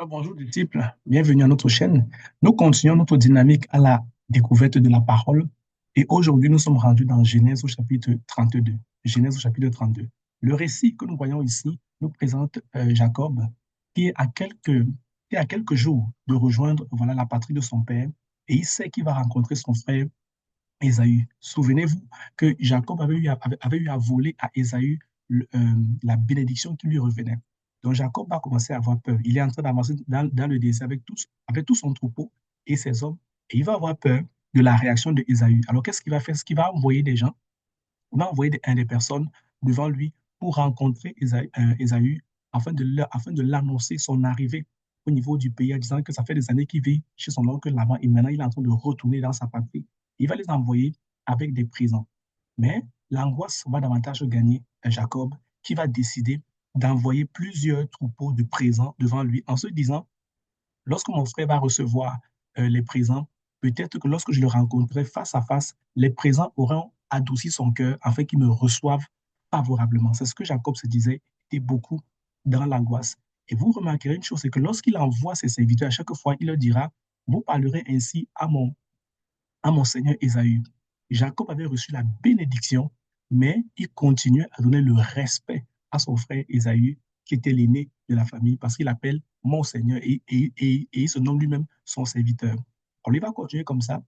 Bonjour disciples, bienvenue à notre chaîne. Nous continuons notre dynamique à la découverte de la parole et aujourd'hui nous sommes rendus dans Genèse au chapitre 32. Genèse au chapitre 32. Le récit que nous voyons ici nous présente Jacob qui est à quelques jours de rejoindre voilà, la patrie de son père et il sait qu'il va rencontrer son frère Ésaü. Souvenez-vous que Jacob avait eu à voler à Ésaü la bénédiction qui lui revenait. Donc Jacob va commencer à avoir peur. Il est en train d'avancer dans le désert avec tout son troupeau et ses hommes, et il va avoir peur de la réaction de Ésaü. Alors qu'est-ce qu'il va faire? Ce qu'il va envoyer des gens, il va envoyer des personnes devant lui pour rencontrer Ésaü afin de l'annoncer son arrivée au niveau du pays en disant que ça fait des années qu'il vit chez son oncle là-bas et maintenant il est en train de retourner dans sa patrie. Il va les envoyer avec des présents. Mais l'angoisse va davantage gagner Jacob qui va décider d'envoyer plusieurs troupeaux de présents devant lui en se disant, lorsque mon frère va recevoir les présents, peut-être que lorsque je le rencontrerai face à face, les présents auront adouci son cœur afin qu'il me reçoive favorablement. C'est ce que Jacob se disait, et beaucoup dans l'angoisse. Et vous remarquerez une chose, c'est que lorsqu'il envoie ses serviteurs, à chaque fois, il leur dira, vous parlerez ainsi à mon seigneur Ésaü. Jacob avait reçu la bénédiction, mais il continuait à donner le respect à son frère Ésaü, qui était l'aîné de la famille, parce qu'il appelle mon seigneur et il se nomme lui-même son serviteur. On lui va continuer comme ça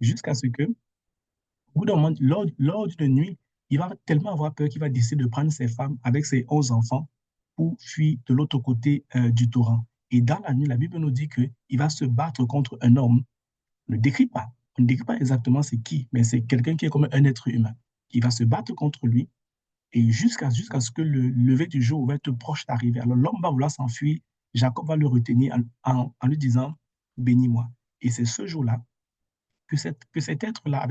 jusqu'à ce que, au bout d'un moment, lors d'une nuit, il va tellement avoir peur qu'il va décider de prendre ses femmes avec ses 11 enfants pour fuir de l'autre côté du torrent. Et dans la nuit, la Bible nous dit qu'il va se battre contre un homme ne décrit pas. On ne décrit pas exactement c'est qui, mais c'est quelqu'un qui est comme un être humain, qui va se battre contre lui et jusqu'à ce que le lever du jour va être proche d'arriver. Alors l'homme va vouloir s'enfuir, Jacob va le retenir en lui disant, bénis-moi. Et c'est ce jour-là que cet être-là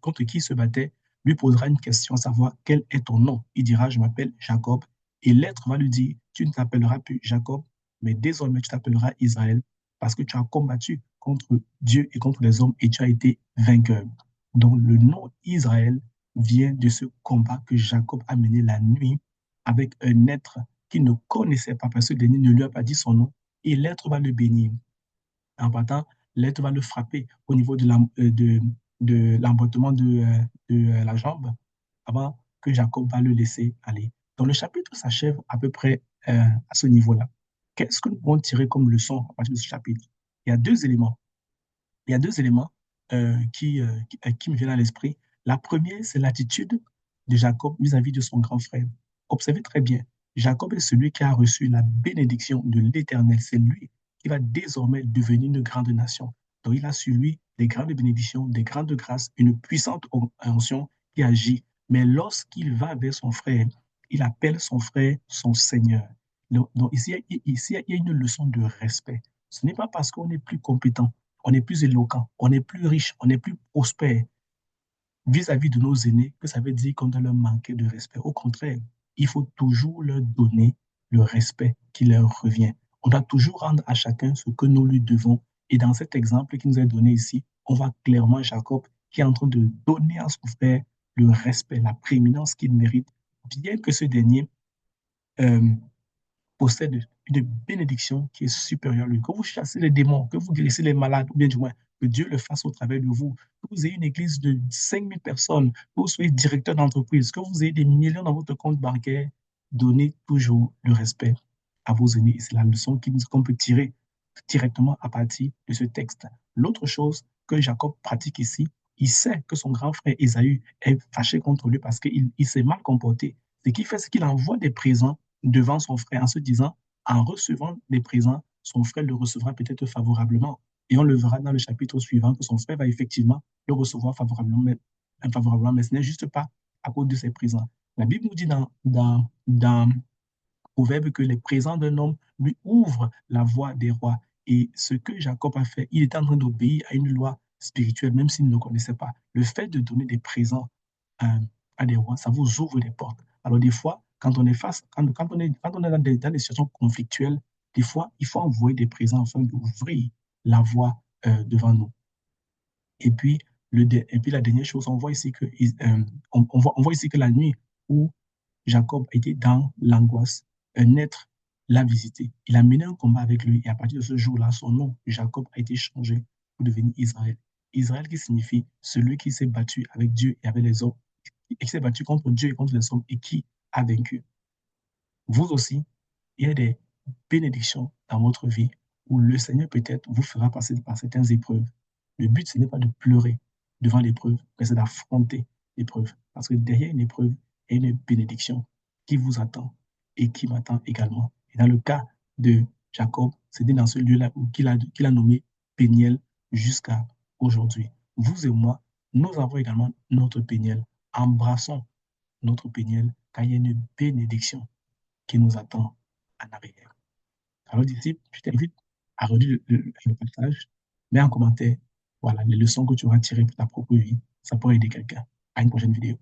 contre qui il se battait lui posera une question, à savoir quel est ton nom. Il dira, je m'appelle Jacob. Et l'être va lui dire, tu ne t'appelleras plus Jacob, mais désormais tu t'appelleras Israël, parce que tu as combattu contre Dieu et contre les hommes et tu as été vainqueur. Donc le nom Israël vient de ce combat que Jacob a mené la nuit avec un être qu'il ne connaissait pas, parce que Denis ne lui a pas dit son nom, et l'être va le bénir. En partant, l'être va le frapper au niveau de l'emboîtement de la jambe avant que Jacob va le laisser aller. Donc le chapitre s'achève à peu près à ce niveau-là. Qu'est-ce que nous pouvons tirer comme leçon à partir de ce chapitre? Il y a deux éléments. Il y a deux éléments qui me viennent à l'esprit. La première, c'est l'attitude de Jacob vis-à-vis de son grand frère. Observez très bien, Jacob est celui qui a reçu la bénédiction de l'Éternel. C'est lui qui va désormais devenir une grande nation. Donc il a sur lui des grandes bénédictions, des grandes grâces, une puissante onction qui agit. Mais lorsqu'il va vers son frère, il appelle son frère son Seigneur. Donc ici, il y a une leçon de respect. Ce n'est pas parce qu'on est plus compétent, on est plus éloquent, on est plus riche, on est plus prospère vis-à-vis de nos aînés que ça veut dire qu'on doit leur manquer de respect. Au contraire, il faut toujours leur donner le respect qui leur revient. On doit toujours rendre à chacun ce que nous lui devons. Et dans cet exemple qui nous est donné ici, on voit clairement Jacob qui est en train de donner à son frère le respect, la prééminence qu'il mérite, bien que ce dernier euh, possède une bénédiction qui est supérieure à lui. Que vous chassez les démons, que vous guérissez les malades, ou bien du moins que Dieu le fasse au travers de vous, que vous ayez une église de 5000 personnes, que vous soyez directeur d'entreprise, que vous ayez des millions dans votre compte bancaire, donnez toujours le respect à vos aînés. C'est la leçon qu'on peut tirer directement à partir de ce texte. L'autre chose que Jacob pratique ici, il sait que son grand frère Ésaü est fâché contre lui parce qu'il s'est mal comporté. Ce qu'il fait, c'est qu'il envoie des présents devant son frère en se disant, en recevant des présents, son frère le recevra peut-être favorablement. Et on le verra dans le chapitre suivant que son frère va effectivement le recevoir favorablement, mais ce n'est juste pas à cause de ses présents. La Bible nous dit dans Proverbe que les présents d'un homme lui ouvrent la voie des rois. Et ce que Jacob a fait, il était en train d'obéir à une loi spirituelle, même s'il ne le connaissait pas. Le fait de donner des présents à, à des rois, ça vous ouvre des portes. Alors des fois, quand on est dans des situations conflictuelles, des fois, il faut envoyer des présents afin d'ouvrir la voie devant nous. Et puis, et puis la dernière chose, on voit ici que, on voit ici que la nuit où Jacob était dans l'angoisse, un être l'a visité. Il a mené un combat avec lui et à partir de ce jour-là, son nom, Jacob, a été changé pour devenir Israël. Israël qui signifie celui qui s'est battu avec Dieu et avec les hommes, et qui s'est battu contre Dieu et contre les hommes et qui a vaincu. Vous aussi, il y a des bénédictions dans votre vie où le Seigneur peut-être vous fera passer par certaines épreuves. Le but, ce n'est pas de pleurer devant l'épreuve, mais c'est d'affronter l'épreuve. Parce que derrière une épreuve, il y a une bénédiction qui vous attend et qui m'attend également. Et dans le cas de Jacob, c'était dans ce lieu-là qu'il a nommé Péniel jusqu'à aujourd'hui. Vous et moi, nous avons également notre Péniel. Embrassons notre Péniel car il y a une bénédiction qui nous attend en arrière. Alors, disciple, je t'invite à relire le partage, mets en commentaire, voilà, les leçons que tu auras tirées pour ta propre vie. Ça pourrait aider quelqu'un. À une prochaine vidéo.